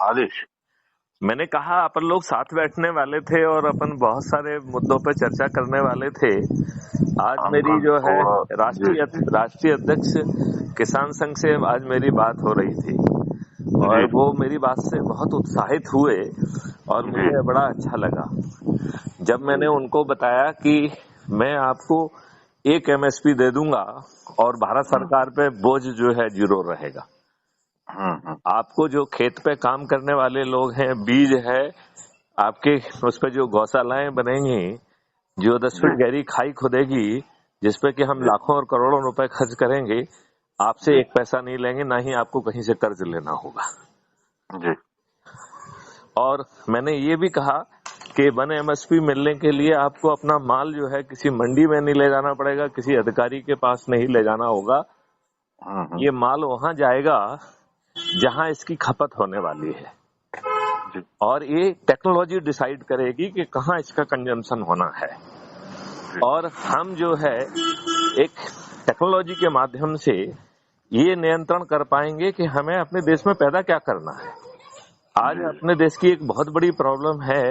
आदेश। मैंने कहा अपन लोग साथ बैठने वाले थे और अपन बहुत सारे मुद्दों पर चर्चा करने वाले थे। आज मेरी जो है राष्ट्रीय अध्यक्ष किसान संघ से आज मेरी बात हो रही थी और वो मेरी बात से बहुत उत्साहित हुए और मुझे बड़ा अच्छा लगा जब मैंने उनको बताया कि मैं आपको एक एमएसपी दे दूंगा और भारत सरकार पे बोझ जो है 0 रहेगा। आपको जो खेत पे काम करने वाले लोग हैं, बीज है, आपके उस पे जो गौशालाएं बनेंगी, जो 10 फीट गहरी खाई खुदेगी जिसपे कि हम लाखों और करोड़ों रुपए खर्च करेंगे, आपसे एक पैसा नहीं लेंगे, ना ही आपको कहीं से कर्ज लेना होगा। और मैंने ये भी कहा कि 1 एमएसपी मिलने के लिए आपको अपना माल जो है किसी मंडी में नहीं ले जाना पड़ेगा, किसी अधिकारी के पास नहीं ले जाना होगा। ये माल वहां जाएगा जहां इसकी खपत होने वाली है और ये टेक्नोलॉजी डिसाइड करेगी कि कहाँ इसका कंजम्पशन होना है। और हम जो है एक टेक्नोलॉजी के माध्यम से ये नियंत्रण कर पाएंगे कि हमें अपने देश में पैदा क्या करना है। आज अपने देश की एक बहुत बड़ी प्रॉब्लम है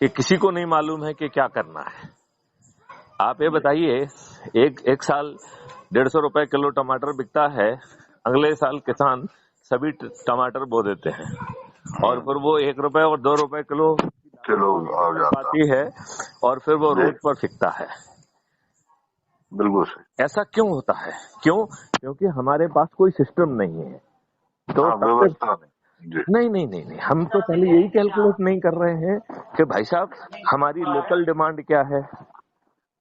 कि किसी को नहीं मालूम है कि क्या करना है। आप ये बताइए, एक साल 150 रुपए किलो टमाटर बिकता है, अगले साल किसान सभी टमाटर बो देते हैं और फिर वो 1 रुपए और 2 रुपए किलो आती है और फिर वो रोड पर फिकता है। बिल्कुल सही। ऐसा क्यों होता है? क्योंकि हमारे पास कोई सिस्टम नहीं है। तो व्यवस्था नहीं, हम तो पहले यही कैलकुलेट नहीं कर रहे हैं कि भाई साहब हमारी लोकल डिमांड क्या है।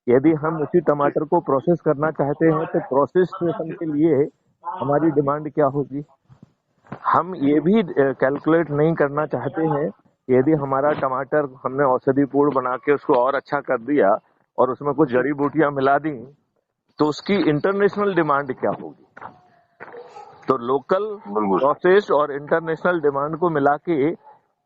यदि हम उसी टमाटर को प्रोसेस करना चाहते हैं तो प्रोसेसेशन के लिए हमारी डिमांड क्या होगी। हम ये भी कैलकुलेट नहीं करना चाहते हैं यदि हमारा टमाटर हमने औषधि पूर्ण बना के उसको और अच्छा कर दिया और उसमें कुछ जड़ी बूटियां मिला दी तो उसकी इंटरनेशनल डिमांड क्या होगी। तो लोकल प्रोसेस और इंटरनेशनल डिमांड को मिला के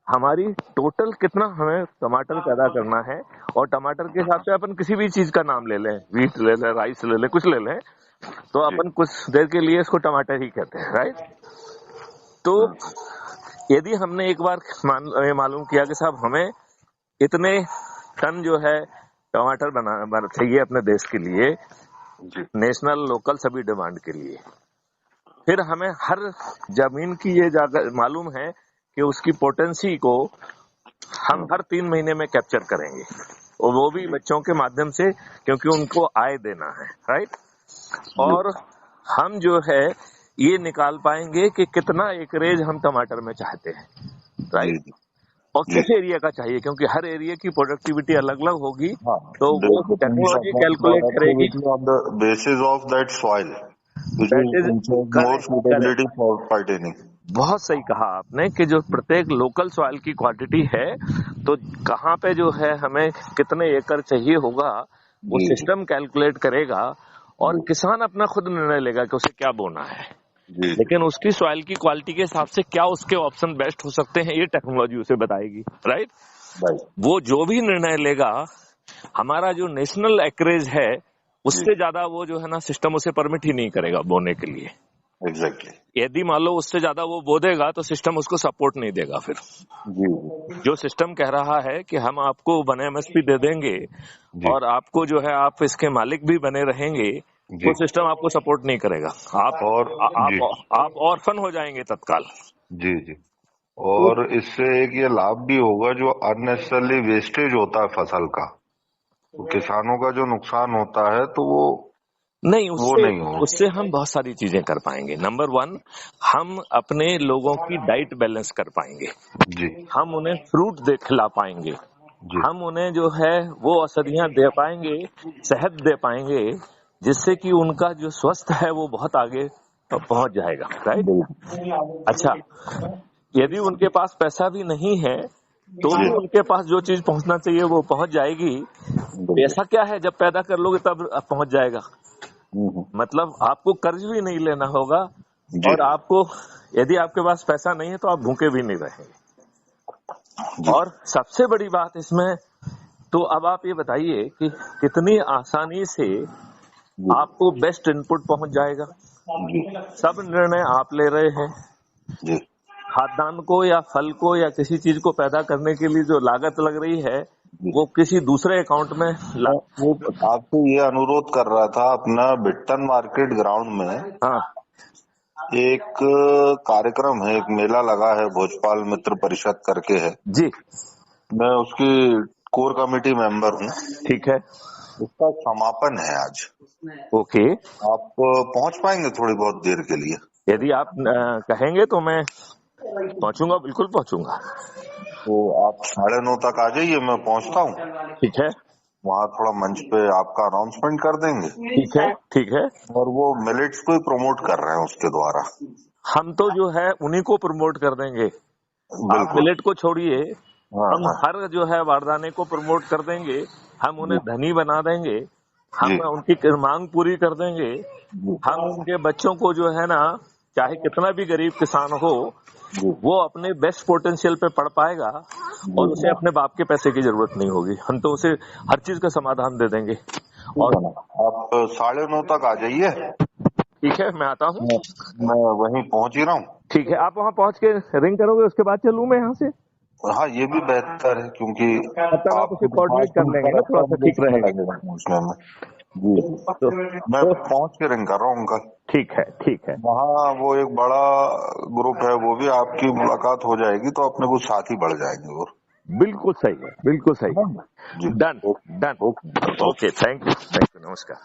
हमारी टोटल कितना हमें टमाटर पैदा करना है। और टमाटर के हिसाब से अपन किसी भी चीज का नाम ले लें, वीट ले लें, राइस ले लें, कुछ ले लें, तो अपन कुछ देर के लिए इसको टमाटर ही कहते हैं, राइट। तो यदि हमने एक बार मालूम किया कि साहब हमें इतने टन जो है टमाटर बनाना चाहिए अपने देश के लिए, नेशनल लोकल सभी डिमांड के लिए, फिर हमें हर जमीन की ये मालूम है कि उसकी पोटेंसी को हम हर 3 महीने में कैप्चर करेंगे और वो भी बच्चों के माध्यम से, क्योंकि उनको आय देना है, राइट। और हम जो है ये निकाल पाएंगे कि कितना एकरेज हम टमाटर में चाहते हैं, राइट, और किस एरिया का चाहिए, क्योंकि हर एरिया की प्रोडक्टिविटी अलग अलग होगी। तो वो टेक्नोलॉजी कैलकुलेट करेगी on the basis of that soil बहुत सही कहा आपने कि जो प्रत्येक लोकल सॉइल की क्वांटिटी है, तो कहाँ पे जो है हमें कितने एकड़ चाहिए होगा वो सिस्टम कैलकुलेट करेगा और किसान अपना खुद निर्णय लेगा कि उसे क्या बोना है। लेकिन उसकी सॉइल की क्वालिटी के हिसाब से क्या उसके ऑप्शन बेस्ट हो सकते हैं ये टेक्नोलॉजी उसे बताएगी, राइट। वो जो भी निर्णय लेगा, हमारा जो नेशनल एक्रेज है उससे ज्यादा वो जो है ना सिस्टम उसे परमिट ही नहीं करेगा बोने के लिए। एग्जैक्टली। यदि मान लो उससे ज्यादा वो बो देगा तो सिस्टम उसको सपोर्ट नहीं देगा। फिर जो सिस्टम कह रहा है कि हम आपको 1 एमएसपी दे देंगे और आपको जो है आप इसके मालिक भी बने रहेंगे, वो सिस्टम आपको सपोर्ट नहीं करेगा। आप ऑर्फन हो जाएंगे तत्काल। जी। और इससे एक ये लाभ भी होगा, जो अननेसेसरली वेस्टेज होता है फसल का, तो किसानों का जो नुकसान होता है तो वो नहीं उससे हम बहुत सारी चीजें कर पाएंगे। नंबर 1, हम अपने लोगों की डाइट बैलेंस कर पाएंगे जी। हम उन्हें फ्रूट खिला पाएंगे जी। हम उन्हें जो है वो औषधियां दे पाएंगे, सेहत दे पाएंगे, जिससे कि उनका जो स्वस्थ है वो बहुत आगे पहुंच जाएगा, राइट। अच्छा, यदि उनके पास पैसा भी नहीं है तो भी उनके पास जो चीज पहुंचना चाहिए वो पहुंच जाएगी। पैसा क्या है, जब पैदा कर लोगे तब पहुंच जाएगा। मतलब आपको कर्ज भी नहीं लेना होगा और आपको, यदि आपके पास पैसा नहीं है तो आप भूखे भी नहीं रहेंगे। और सबसे बड़ी बात इसमें, तो अब आप ये बताइए कि कितनी आसानी से आपको बेस्ट इनपुट पहुंच जाएगा। सब निर्णय आप ले रहे हैं, खाद्यान्न को या फल को या किसी चीज को पैदा करने के लिए जो लागत लग रही है वो किसी दूसरे अकाउंट में वो आपसे ये अनुरोध कर रहा था, अपना बिट्टन मार्केट ग्राउंड में हाँ एक कार्यक्रम है, एक मेला लगा है, भोजपाल मित्र परिषद करके है जी, मैं उसकी कोर कमेटी मेंबर हूँ। ठीक है, उसका समापन है आज। ओके। आप पहुंच पाएंगे थोड़ी बहुत देर के लिए? यदि आप कहेंगे तो मैं पहुंचूंगा, बिल्कुल पहुंचूंगा। तो आप 9:30 तक आ जाइए, मैं पहुंचता हूँ। ठीक है, वहाँ थोड़ा मंच पे आपका अनाउंसमेंट कर देंगे। ठीक है, ठीक है। और वो मिलेट्स को ही प्रमोट कर रहे हैं उसके द्वारा। हम तो जो है उन्हीं को प्रमोट कर देंगे, आप बिल्कुल। मिलेट को छोड़िए, हाँ हम हाँ हर जो है बारदाने को प्रमोट कर देंगे, हम उन्हें जी धनी बना देंगे, हम जी उनकी मांग पूरी कर देंगे, जी हम उनके बच्चों को जो है ना, चाहे कितना भी गरीब किसान हो, जी वो अपने बेस्ट पोटेंशियल पे पढ़ पाएगा और जी। उसे अपने बाप के पैसे की जरूरत नहीं होगी। हम तो उसे हर चीज का समाधान दे देंगे। ठीक और है ना, आप 9:30 तक आ जाइए। ठीक है, मैं आता हूँ। मैं वहीं पहुंच ही रहा हूँ। ठीक है, आप वहाँ पहुँच के रिंग करोगे, उसके बाद चलूँ मैं यहाँ से? हाँ, ये भी बेहतर है क्योंकि तब तक आप उसे आपके कोऑर्डिनेट पास कर लेंगे ना, थोड़ा सा मुझे ठीक समय रहेगा। लगेगा पहुंचने में। जी, तो, मैं तो पहुंच के रिंग कर रहा हूँ उनका। ठीक है, ठीक है, वहाँ वो एक बड़ा ग्रुप है, वो भी आपकी मुलाकात हो जाएगी तो अपने कुछ साथी बढ़ जाएंगे। और बिल्कुल सही है, बिल्कुल सही है। जी। Done, done. Okay. Okay, thank you, नमस्कार।